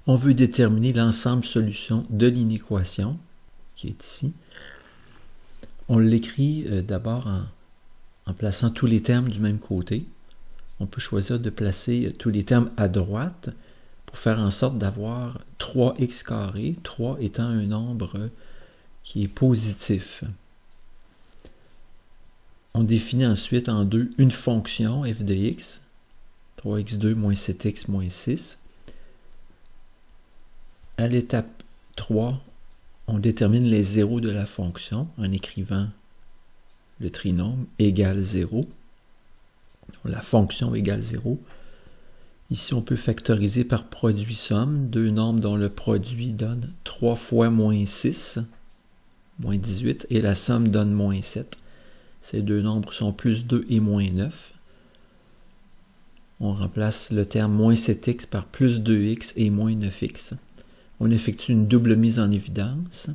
On veut déterminer l'ensemble solution de l'inéquation, qui est ici. On l'écrit d'abord en plaçant tous les termes du même côté. On peut choisir de placer tous les termes à droite pour faire en sorte d'avoir 3x carré, 3 étant un nombre qui est positif. On définit ensuite en deux une fonction f de x, 3x2 moins 7x moins 6. À l'étape 3, on détermine les zéros de la fonction en écrivant le trinôme égale 0. La fonction égale 0. Ici, on peut factoriser par produit-somme, deux nombres dont le produit donne 3 fois moins 6, moins 18, et la somme donne moins 7. Ces deux nombres sont plus 2 et moins 9. On remplace le terme moins 7x par plus 2x et moins 9x. On effectue une double mise en évidence.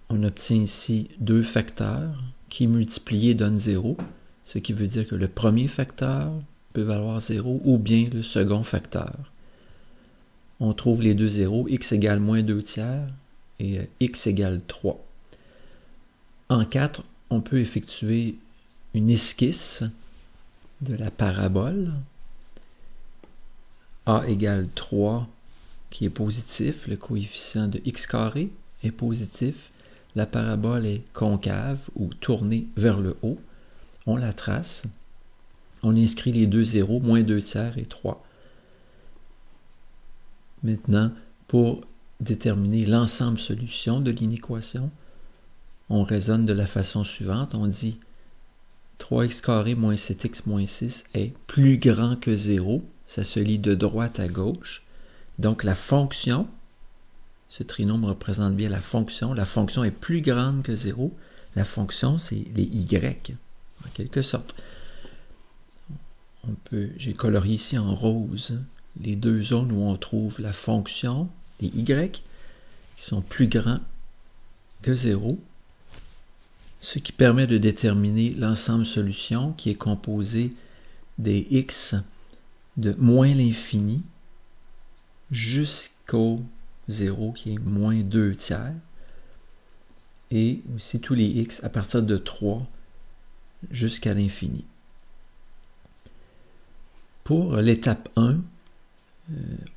On obtient ici deux facteurs qui multipliés donnent 0, ce qui veut dire que le premier facteur peut valoir 0 ou bien le second facteur. On trouve les deux zéros, x égale moins 2 tiers et x égale 3. En 4, on peut effectuer une esquisse de la parabole. A égale 3 qui est positif, le coefficient de x carré est positif, la parabole est concave ou tournée vers le haut. On la trace, on inscrit les deux zéros, moins 2 tiers et 3. Maintenant, pour déterminer l'ensemble solution de l'inéquation, on raisonne de la façon suivante. On dit 3x carré moins 7x moins 6 est plus grand que 0. Ça se lit de droite à gauche. Donc la fonction, ce trinôme représente bien la fonction est plus grande que 0. La fonction, c'est les y, en quelque sorte. J'ai colorié ici en rose les deux zones où on trouve la fonction, les y, qui sont plus grands que 0. Ce qui permet de déterminer l'ensemble solution qui est composé des x de moins l'infini jusqu'au 0 qui est moins 2 tiers et aussi tous les x à partir de 3 jusqu'à l'infini. Pour l'étape 1,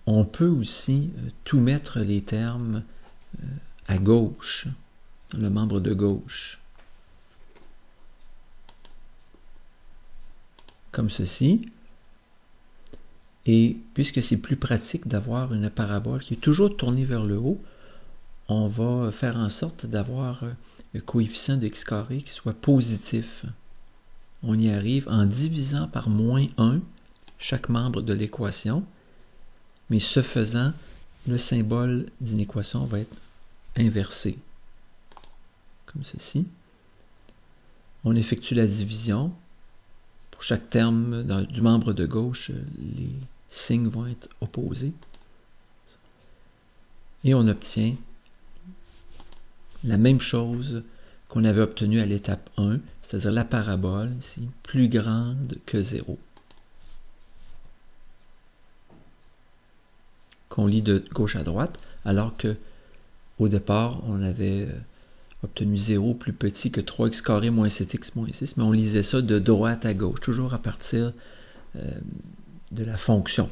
on peut aussi tout mettre les termes à gauche, le membre de gauche. Comme ceci. Et puisque c'est plus pratique d'avoir une parabole qui est toujours tournée vers le haut, on va faire en sorte d'avoir le coefficient de x carré qui soit positif. On y arrive en divisant par moins 1 chaque membre de l'équation, mais ce faisant, le symbole d'inéquation va être inversé. Comme ceci. On effectue la division. Pour chaque terme du membre de gauche, les signes vont être opposés. Et on obtient la même chose qu'on avait obtenue à l'étape 1, c'est-à-dire la parabole ici, plus grande que 0. Qu'on lit de gauche à droite, alors que au départ, on avait obtenu 0 plus petit que 3x carré moins 7x moins 6, mais on lisait ça de droite à gauche, toujours à partir de la fonction.